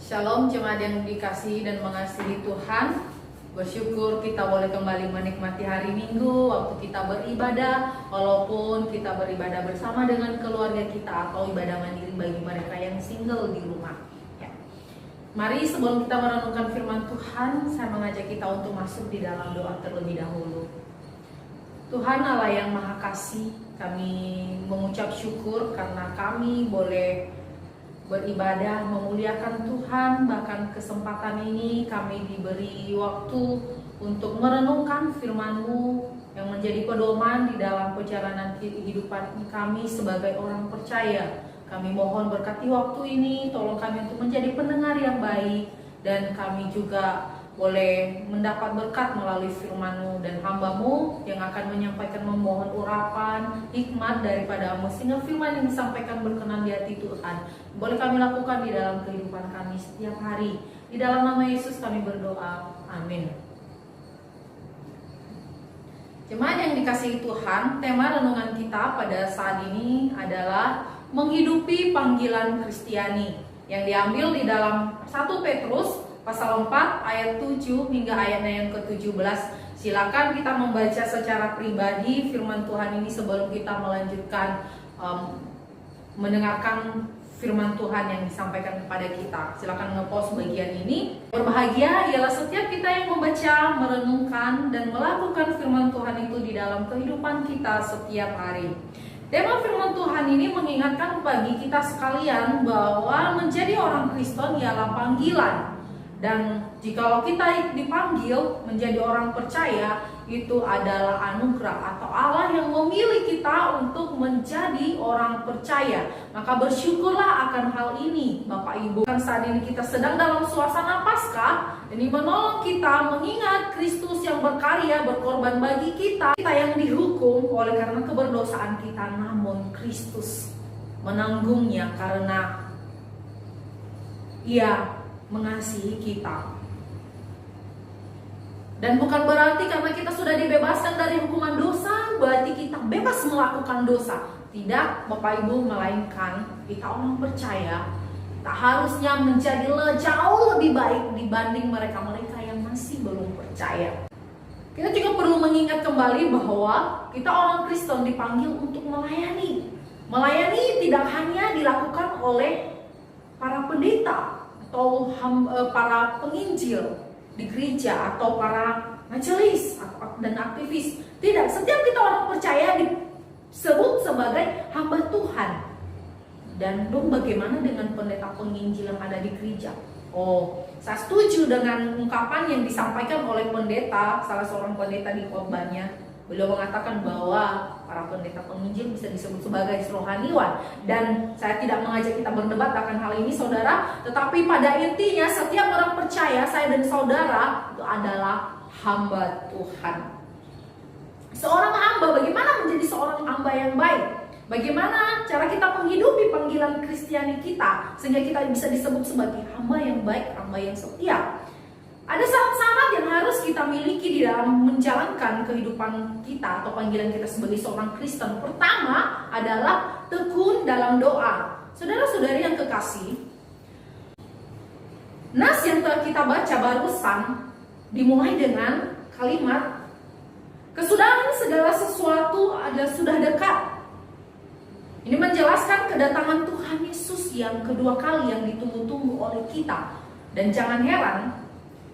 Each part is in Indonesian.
Shalom jemaat yang dikasihi dan mengasihi Tuhan. Bersyukur kita boleh kembali menikmati hari Minggu, waktu kita beribadah, walaupun kita beribadah bersama dengan keluarga kita atau ibadah mandiri bagi mereka yang single di rumah. Ya. Mari sebelum kita merenungkan firman Tuhan, saya mengajak kita untuk masuk di dalam doa terlebih dahulu. Tuhan Allah yang Maha Kasih, kami mengucap syukur karena kami boleh beribadah, memuliakan Tuhan. Bahkan kesempatan ini kami diberi waktu untuk merenungkan firman-Mu yang menjadi pedoman di dalam perjalanan kehidupan kami sebagai orang percaya. Kami mohon berkati waktu ini, tolong kami untuk menjadi pendengar yang baik, dan kami juga boleh mendapat berkat melalui firman-Mu dan hamba-Mu yang akan menyampaikan, memohon urapan, hikmat daripada-Mu, sehingga firman yang disampaikan berkenan di hati Tuhan boleh kami lakukan di dalam kehidupan kami setiap hari. Di dalam nama Yesus kami berdoa, amin. Jemaat yang dikasihi Tuhan, tema renungan kita pada saat ini adalah menghidupi panggilan Kristiani, yang diambil di dalam 1 Petrus pasal 4 ayat 7 hingga ayatnya yang ke-17. Silakan kita membaca secara pribadi firman Tuhan ini sebelum kita melanjutkan mendengarkan firman Tuhan yang disampaikan kepada kita. Silakan nge-post bagian ini. Berbahagia ialah setiap kita yang membaca, merenungkan, dan melakukan firman Tuhan itu di dalam kehidupan kita setiap hari. Tema firman Tuhan ini mengingatkan bagi kita sekalian bahwa menjadi orang Kristen ialah panggilan. Dan jikalau kita dipanggil menjadi orang percaya, itu adalah anugerah atau Allah yang memilih kita untuk menjadi orang percaya. Maka bersyukurlah akan hal ini, Bapak Ibu. Kan saat ini kita sedang dalam suasana Paskah, ini menolong kita mengingat Kristus yang berkarya, berkorban bagi kita. Kita yang dihukum oleh karena keberdosaan kita, namun Kristus menanggungnya karena Ia mengasihi kita. Dan bukan berarti karena kita sudah dibebaskan dari hukuman dosa, berarti kita bebas melakukan dosa. Tidak, Bapak Ibu, melainkan kita orang percaya, kita harusnya menjadi jauh lebih baik dibanding mereka-mereka yang masih belum percaya. Kita juga perlu mengingat kembali bahwa kita orang Kristen dipanggil untuk melayani. Melayani tidak hanya dilakukan oleh para pendeta atau para penginjil di gereja atau para majelis dan aktivis. Tidak, setiap kita orang percaya disebut sebagai hamba Tuhan. Dan bagaimana dengan pendeta penginjil yang ada di gereja? Oh, saya setuju dengan ungkapan yang disampaikan oleh pendeta, salah seorang pendeta di khotbahnya. Beliau mengatakan bahwa para pendeta penginjil bisa disebut sebagai rohaniwan. Dan saya tidak mengajak kita berdebat akan hal ini, saudara. Tetapi pada intinya setiap orang percaya, saya dan saudara, itu adalah hamba Tuhan. Seorang hamba, bagaimana menjadi seorang hamba yang baik? Bagaimana cara kita menghidupi panggilan Kristiani kita sehingga kita bisa disebut sebagai hamba yang baik, hamba yang setia? Ada syarat-syarat yang harus kita miliki di dalam menjalankan kehidupan kita atau panggilan kita sebagai seorang Kristen. Pertama adalah tekun dalam doa. Saudara-saudari yang kekasih, nas yang telah kita baca barusan dimulai dengan kalimat kesudahan segala sesuatu sudah dekat. Ini menjelaskan kedatangan Tuhan Yesus yang kedua kali yang ditunggu-tunggu oleh kita. Dan jangan heran,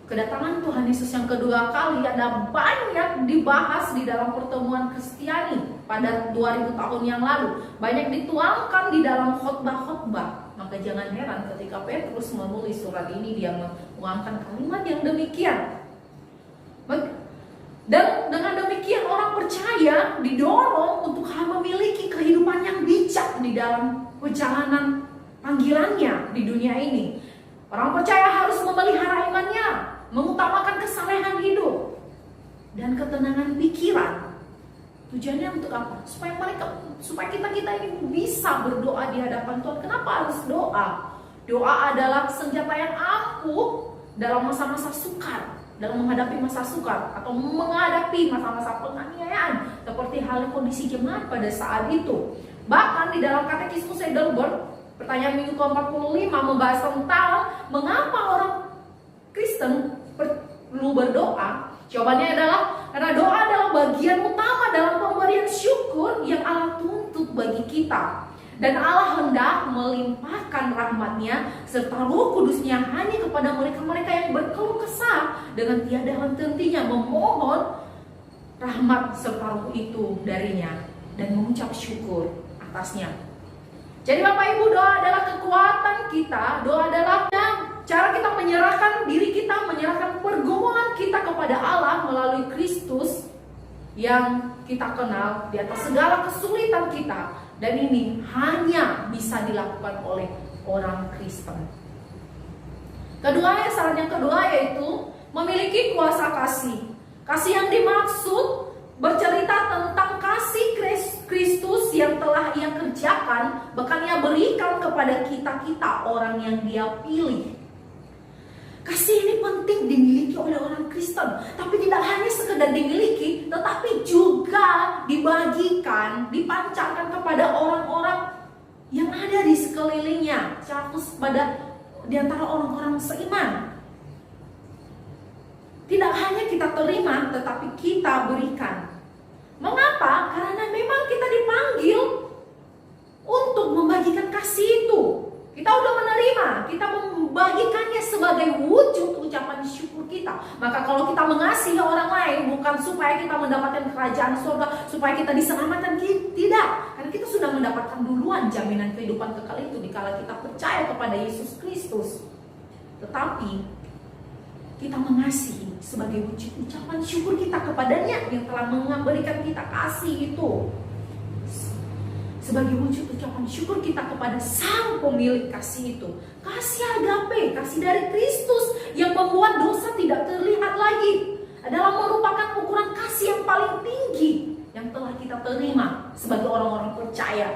kedatangan Tuhan Yesus yang kedua kali ada banyak dibahas di dalam pertemuan Kristiani pada 2000 tahun yang lalu. Banyak dituangkan di dalam khotbah-khotbah. Maka jangan heran ketika Petrus menulis surat ini, dia menguangkan kalimat yang demikian. Dan dengan demikian orang percaya didorong untuk memiliki kehidupan yang bijak di dalam perjalanan panggilannya di dunia ini. Orang percaya harus memelihara imannya, mengutamakan kesalehan hidup dan ketenangan pikiran. Tujuannya untuk apa? Supaya kita ini bisa berdoa di hadapan Tuhan. Kenapa harus doa? Doa adalah senjata yang ampuh dalam masa-masa sukar, dalam menghadapi masa sukar atau menghadapi masa-masa penganiayaan, seperti halnya kondisi jemaat pada saat itu. Bahkan di dalam Katekismus Heidelberg, pertanyaan minggu ke-45 membahas tentang mengapa orang Kristen perlu berdoa? Jawabannya adalah karena doa adalah bagian utama dalam pemberian syukur yang Allah tuntut bagi kita. Dan Allah hendak melimpahkan rahmat-Nya serta Roh Kudus-Nya hanya kepada mereka-mereka yang berkeluh kesah dengan tiada henti-hentinya memohon rahmat serta Roh itu darinya dan mengucap syukur atasnya. Jadi Bapak Ibu, doa adalah kekuatan kita. Doa adalah cara kita menyerahkan diri kita, menyerahkan pergumulan kita kepada Allah melalui Kristus yang kita kenal di atas segala kesulitan kita. Dan ini hanya bisa dilakukan oleh orang Kristen. Saran yang kedua yaitu memiliki kuasa kasih. Kasih yang dimaksud bercerita tentang kasih Kristus yang telah Ia kerjakan, bahkan Ia berikan kepada kita orang yang Dia pilih. Kasih ini penting dimiliki oleh orang Kristen, tapi tidak hanya sekedar dimiliki, tetapi juga dibagikan, dipancarkan kepada orang-orang yang ada di sekelilingnya, secara khusus di antara orang-orang seiman. Tidak hanya kita terima, tetapi kita berikan. Mengapa? Karena memang kita dipanggil untuk membagikan kasih itu. Kita udah menerima, kita membagikannya sebagai wujud ucapan syukur kita. Maka kalau kita mengasihi orang lain, bukan supaya kita mendapatkan kerajaan surga, supaya kita diselamatkan, tidak. Karena kita sudah mendapatkan duluan jaminan kehidupan kekal itu dikala kita percaya kepada Yesus Kristus. Tetapi kita mengasihi sebagai wujud ucapan syukur kita kepadanya yang telah memberikan kita kasih itu. Sebagai wujud ucapan syukur kita kepada Sang pemilik kasih itu. Kasih agape, kasih dari Kristus yang membuat dosa tidak terlihat lagi, adalah merupakan ukuran kasih yang paling tinggi yang telah kita terima sebagai orang-orang percaya.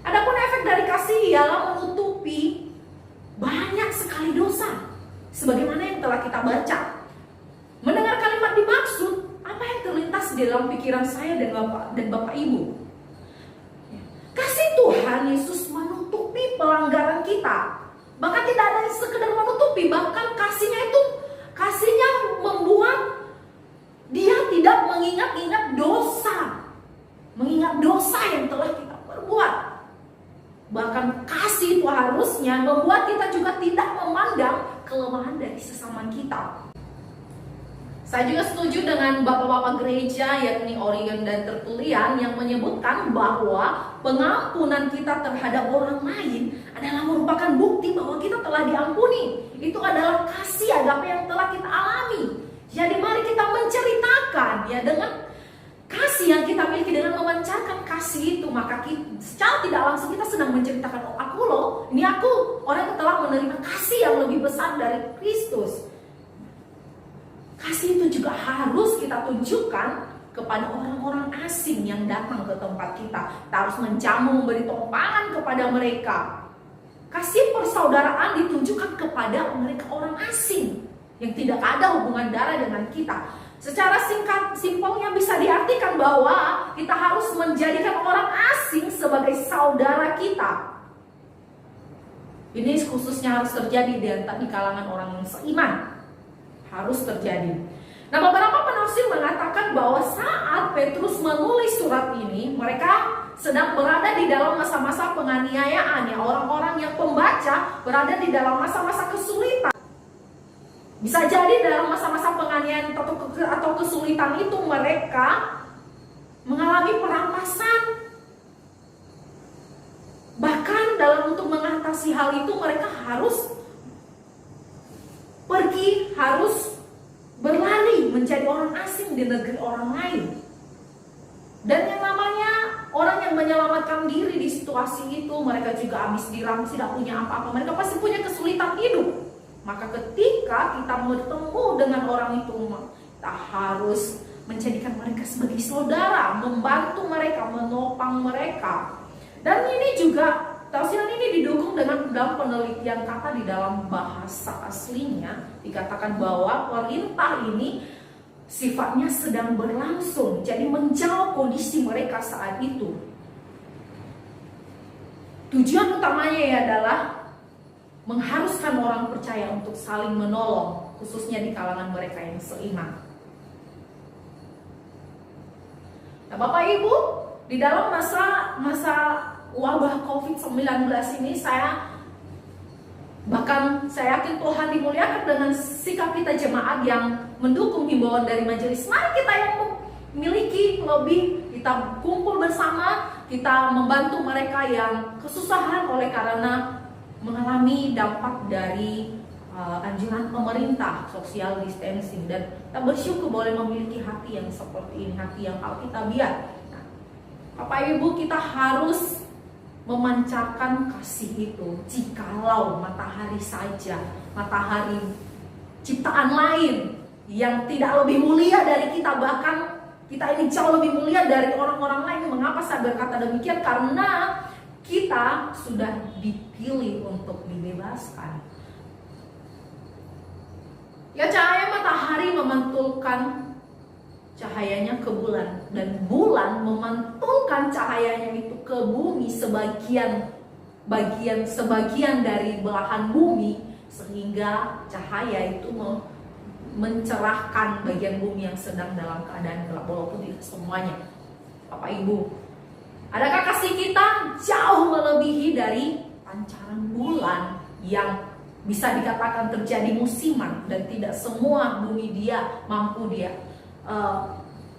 Adapun efek dari kasih ialah menutupi banyak sekali dosa, sebagaimana yang telah kita baca. Mendengar kalimat dimaksud, apa yang terlintas di dalam pikiran saya dan Bapak Ibu? Kasih Tuhan Yesus menutupi pelanggaran kita. Bahkan tidak ada yang sekedar menutupi, bahkan kasihnya membuat Dia tidak mengingat-ingat dosa. Mengingat dosa yang telah kita perbuat. Bahkan kasih itu harusnya membuat kita juga tidak memandang kelemahan dari sesama kita. Saya juga setuju dengan bapak-bapak gereja yakni Origen dan Tertullian yang menyebutkan bahwa pengampunan kita terhadap orang lain adalah merupakan bukti bahwa kita telah diampuni. Itu adalah kasih agape yang telah kita alami. Jadi mari kita menceritakan ya dengan kasih yang kita miliki, dengan memancarkan kasih itu, maka secara tidak langsung kita sedang menceritakan, oh aku loh, ini aku orang yang telah menerima kasih yang lebih besar dari Kristus. Kasih itu juga harus kita tunjukkan kepada orang-orang asing yang datang ke tempat kita. Kita harus menjamu, memberi tumpangan kepada mereka. Kasih persaudaraan ditunjukkan kepada mereka orang asing yang tidak ada hubungan darah dengan kita. Secara simpelnya bisa diartikan bahwa kita harus menjadikan orang asing sebagai saudara kita. Ini khususnya harus terjadi di kalangan orang yang seiman. Harus terjadi. Nah, beberapa penafsir mengatakan bahwa saat Petrus menulis surat ini, mereka sedang berada di dalam masa-masa penganiayaan. Ya, orang-orang yang pembaca berada di dalam masa-masa kesulitan. Bisa jadi dalam masa-masa penganiayaan atau kesulitan itu mereka mengalami perampasan. Bahkan dalam untuk mengatasi hal itu mereka harus pergi, harus berlari menjadi orang asing di negeri orang lain. Dan yang namanya orang yang menyelamatkan diri di situasi itu, mereka juga habis diram, tidak punya apa-apa. Mereka pasti punya kesulitan hidup. Maka ketika kita bertemu dengan orang itu, kita harus menjadikan mereka sebagai saudara, membantu mereka, menopang mereka. Dan ini juga, tafsiran ini didukung dengan dalam penelitian kata di dalam bahasa aslinya. Dikatakan bahwa perintah ini sifatnya sedang berlangsung, jadi menjawab kondisi mereka saat itu. Tujuan utamanya adalah mengharuskan orang percaya untuk saling menolong, khususnya di kalangan mereka yang seiman. Nah, Bapak Ibu, di dalam masa wabah COVID-19 ini, saya yakin Tuhan dimuliakan dengan sikap kita jemaat yang mendukung himbauan dari majelis. Mari kita yang memiliki lebih, kita kumpul bersama, kita membantu mereka yang kesusahan oleh karena mengalami dampak dari anjuran pemerintah social distancing, dan kita bersyukur boleh memiliki hati yang seperti ini, hati yang alkitabiah. Nah, Bapak Ibu, kita harus memancarkan kasih itu. Jikalau matahari saja, matahari ciptaan lain yang tidak lebih mulia dari kita, bahkan kita ini jauh lebih mulia dari orang-orang lain. Mengapa saya berkata demikian? Karena kita sudah dipilih untuk dibebaskan. Ya, cahaya matahari memantulkan cahayanya ke bulan, dan bulan memantulkan cahayanya itu ke bumi, sebagian dari belahan bumi, sehingga cahaya itu mencerahkan bagian bumi yang sedang dalam keadaan gelap, walaupun tidak semuanya. Bapak Ibu, adakah kasih kita jauh melebihi dari pancaran bulan yang bisa dikatakan terjadi musiman, dan tidak semua bumi mampu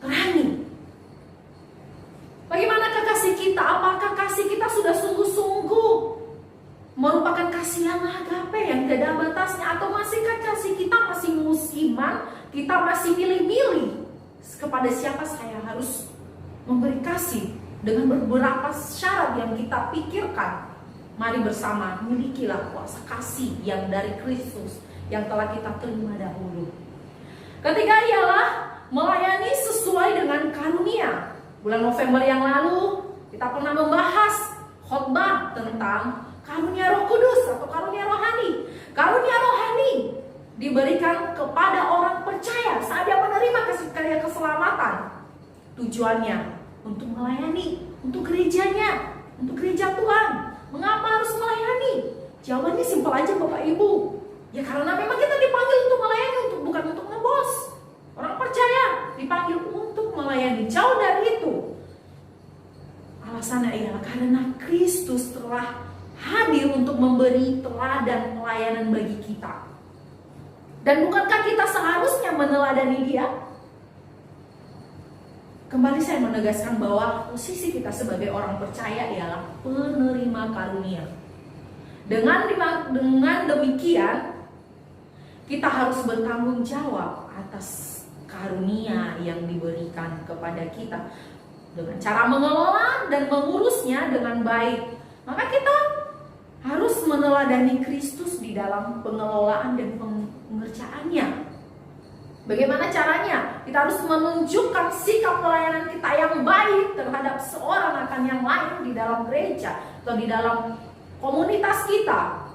terangi? Bagaimanakah kasih kita? Apakah kasih kita sudah sungguh-sungguh merupakan kasih yang agape, yang tidak ada batasnya? Atau masihkah kasih kita masih musiman, kita masih milih-milih kepada siapa saya harus memberi kasih dengan beberapa syarat yang kita pikirkan? Mari bersama milikilah kuasa kasih yang dari Kristus yang telah kita terima dahulu. Ketiga ialah melayani sesuai dengan karunia. Bulan November yang lalu kita pernah membahas khotbah tentang karunia Roh Kudus atau karunia rohani. Karunia rohani diberikan kepada orang percaya saat dia menerima kasih karunia keselamatan. Tujuannya untuk melayani, untuk gerejanya, untuk gereja Tuhan. Mengapa harus melayani? Jawabannya simpel aja Bapak Ibu. Ya karena memang kita dipanggil untuk melayani, bukan untuk ngebos. Orang percaya dipanggil untuk melayani, jauh dari itu. Alasannya ialah karena Kristus telah hadir untuk memberi teladan pelayanan bagi kita. Dan bukankah kita seharusnya meneladani Dia? Kembali saya menegaskan bahwa posisi kita sebagai orang percaya ialah penerima karunia. Dengan demikian, kita harus bertanggung jawab atas karunia yang diberikan kepada kita dengan cara mengelola dan mengurusnya dengan baik. Maka kita harus meneladani Kristus di dalam pengelolaan dan pengerjaannya. Bagaimana caranya? Kita harus menunjukkan sikap pelayanan kita yang baik terhadap seorang akan yang lain di dalam gereja atau di dalam komunitas kita.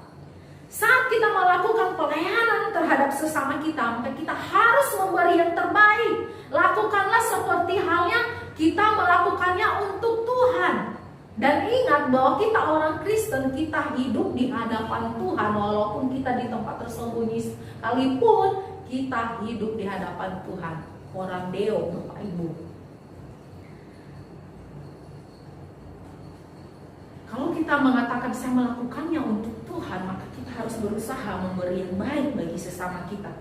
Saat kita melakukan pelayanan terhadap sesama kita, maka kita harus memberi yang terbaik. Lakukanlah seperti halnya kita melakukannya untuk Tuhan. Dan ingat bahwa kita orang Kristen, kita hidup di hadapan Tuhan. Walaupun kita di tempat tersembunyi sekalipun, kita hidup di hadapan Tuhan. Orang Deo, Bapak Ibu. Kalau kita mengatakan saya melakukannya untuk Tuhan, maka kita harus berusaha memberi yang baik bagi sesama kita.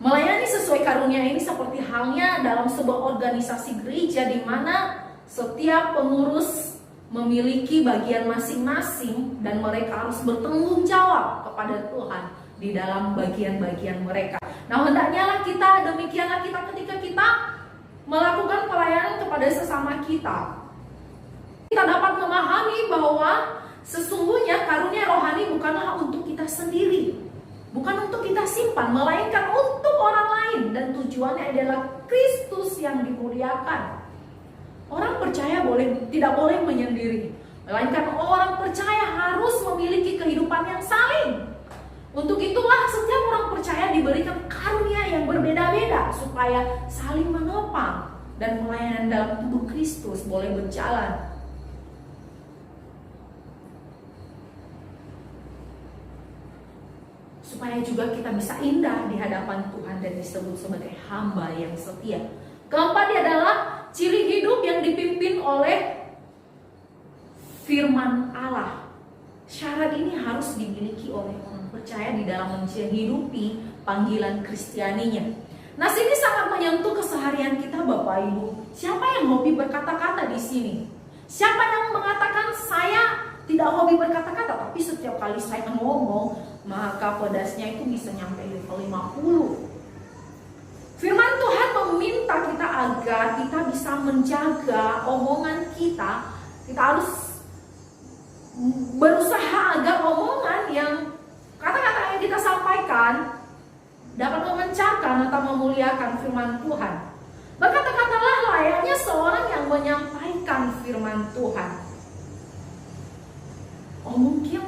Melayani sesuai karunia ini seperti halnya dalam sebuah organisasi gereja di mana setiap pengurus memiliki bagian masing-masing dan mereka harus bertanggung jawab kepada Tuhan di dalam bagian-bagian mereka. Nah, hendaknya lah kita, demikianlah kita ketika kita melakukan pelayanan kepada sesama kita. Kita dapat memahami bahwa sesungguhnya karunia rohani bukanlah untuk kita sendiri, bukan untuk kita simpan, melainkan untuk orang lain, dan tujuannya adalah Kristus yang dimuliakan. Orang percaya tidak boleh menyendiri, melainkan orang percaya harus memiliki kehidupan yang saling. Untuk itulah setiap orang percaya diberikan karunia yang berbeda-beda supaya saling menopang dan pelayanan dalam tubuh Kristus boleh berjalan. supaya juga kita bisa indah di hadapan Tuhan dan disebut sebagai hamba yang setia. Keempat adalah ciri hidup yang dipimpin oleh firman Allah. Syarat ini harus dimiliki oleh orang percaya di dalam menghidupi panggilan Kristianinya. Nah, sini sangat menyentuh keseharian kita, Bapak Ibu. Siapa yang hobi berkata-kata di sini? Siapa yang mengatakan saya tidak hobi berkata-kata, tapi setiap kali saya ngomong, maka pedasnya itu bisa nyampe level 50. Firman Tuhan meminta kita agar kita bisa menjaga omongan kita. Kita harus berusaha agar omongan yang kata-kata yang kita sampaikan dapat memancarkan atau memuliakan firman Tuhan. Berkata-katalah layaknya seorang yang menyampaikan firman Tuhan. Oh, mungkin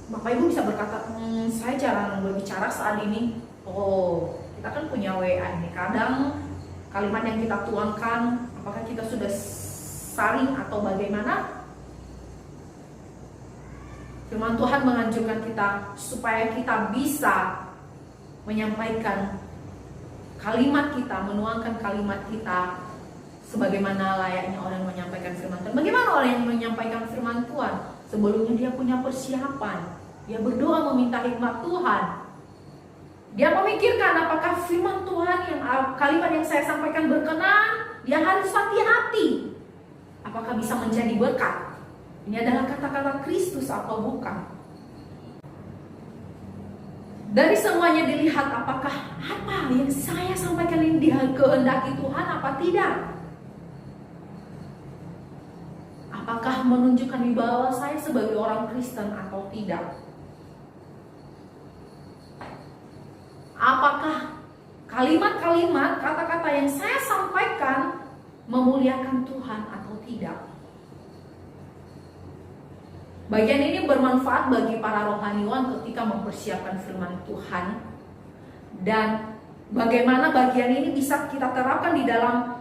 Bapak Ibu bisa berkata, saya jarang berbicara saat ini. Oh, kita kan punya WA ini. Kadang kalimat yang kita tuangkan, apakah kita sudah saring atau bagaimana? Firman Tuhan menganjurkan kita supaya kita bisa menyampaikan kalimat kita, menuangkan kalimat kita sebagaimana layaknya orang yang menyampaikan firman Tuhan. Bagaimana orang yang menyampaikan firman Tuhan? Sebelumnya dia punya persiapan. Dia berdoa meminta hikmat Tuhan. Dia memikirkan apakah firman Tuhan yang kalimat yang saya sampaikan berkenan. Dia harus hati-hati. Apakah bisa menjadi berkat? Ini adalah kata-kata Kristus atau bukan? Dari semuanya dilihat apakah apa yang saya sampaikan ini kehendaki Tuhan apa tidak? Apakah menunjukkan wibawa saya sebagai orang Kristen atau tidak? Apakah kalimat-kalimat, kata-kata yang saya sampaikan memuliakan Tuhan atau tidak? Bagian ini bermanfaat bagi para rohaniwan ketika mempersiapkan firman Tuhan. Dan bagaimana bagian ini bisa kita terapkan di dalam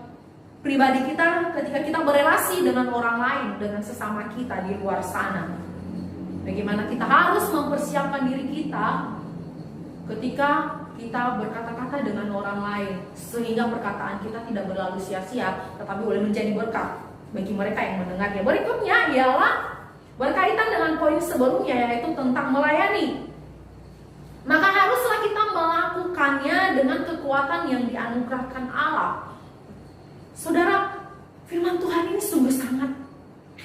pribadi kita ketika kita berelasi dengan orang lain, dengan sesama kita di luar sana. Bagaimana kita harus mempersiapkan diri kita ketika kita berkata-kata dengan orang lain, sehingga perkataan kita tidak berlalu sia-sia, tetapi boleh menjadi berkat bagi mereka yang mendengarnya. Berikutnya ialah berkaitan dengan poin sebelumnya, yaitu tentang melayani. Maka haruslah kita melakukannya dengan kekuatan yang dianugerahkan Allah. Saudara, firman Tuhan ini sungguh sangat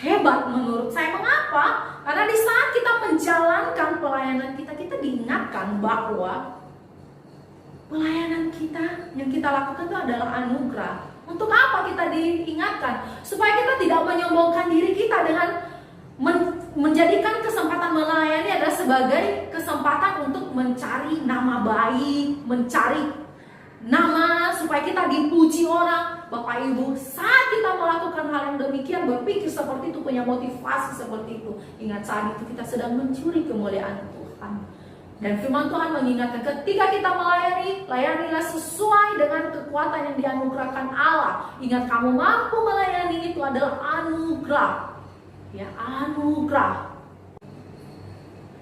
hebat menurut saya. Mengapa? Karena di saat kita menjalankan pelayanan kita, kita diingatkan bahwa pelayanan kita yang kita lakukan itu adalah anugerah. Untuk apa kita diingatkan? Supaya kita tidak menyombongkan diri kita dengan menjadikan kesempatan melayani adalah sebagai kesempatan untuk mencari nama baik, mencari nama supaya kita dipuji orang. Bapak Ibu, saat kita melakukan hal yang demikian, berpikir seperti itu, punya motivasi seperti itu, ingat saat itu kita sedang mencuri kemuliaan Tuhan. Dan firman Tuhan mengingatkan, ketika kita melayani, layanilah sesuai dengan kekuatan yang dianugerahkan Allah. Ingat, kamu mampu melayani itu adalah anugerah. Ya, anugerah.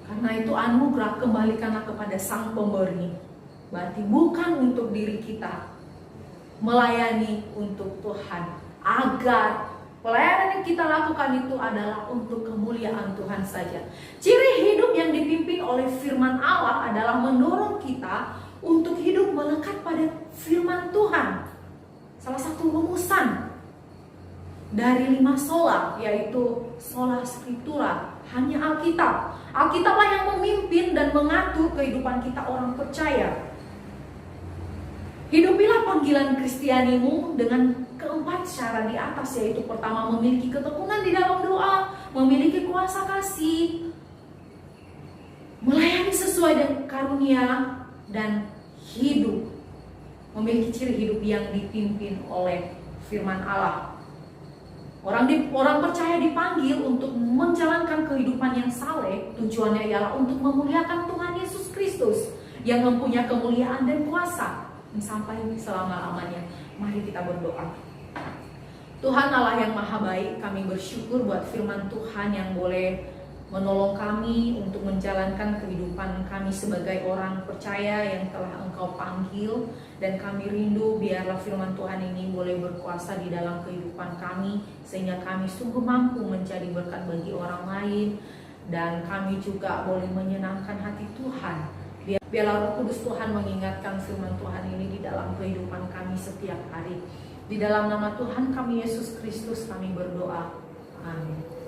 Karena itu anugerah, kembalikanlah kepada Sang Pemberi. Berarti bukan untuk diri kita, melayani untuk Tuhan, agar pelayanan yang kita lakukan itu adalah untuk kemuliaan Tuhan saja. Ciri hidup yang dipimpin oleh firman Allah adalah mendorong kita untuk hidup melekat pada firman Tuhan. Salah satu rumusan dari 5 sola, yaitu sola scriptura, hanya Alkitab. Alkitablah yang memimpin dan mengatur kehidupan kita orang percaya. Hidupilah panggilan Kristianimu dengan keempat syarat di atas, yaitu pertama, memiliki ketekunan di dalam doa, memiliki kuasa kasih, melayani sesuai dengan karunia, dan hidup memiliki ciri hidup yang dipimpin oleh firman Allah. Orang percaya dipanggil untuk menjalankan kehidupan yang saleh. Tujuannya ialah untuk memuliakan Tuhan Yesus Kristus yang mempunyai kemuliaan dan kuasa sampai selama-lamanya. Mari kita berdoa. Tuhan Allah yang maha baik, kami bersyukur buat firman Tuhan yang boleh menolong kami untuk menjalankan kehidupan kami sebagai orang percaya yang telah Engkau panggil. Dan kami rindu biarlah firman Tuhan ini boleh berkuasa di dalam kehidupan kami, sehingga kami sungguh mampu menjadi berkat bagi orang lain, dan kami juga boleh menyenangkan hati Tuhan. Biarlah Roh Kudus Tuhan mengingatkan firman Tuhan ini di dalam kehidupan kami setiap hari. Di dalam nama Tuhan kami Yesus Kristus kami berdoa. Amin.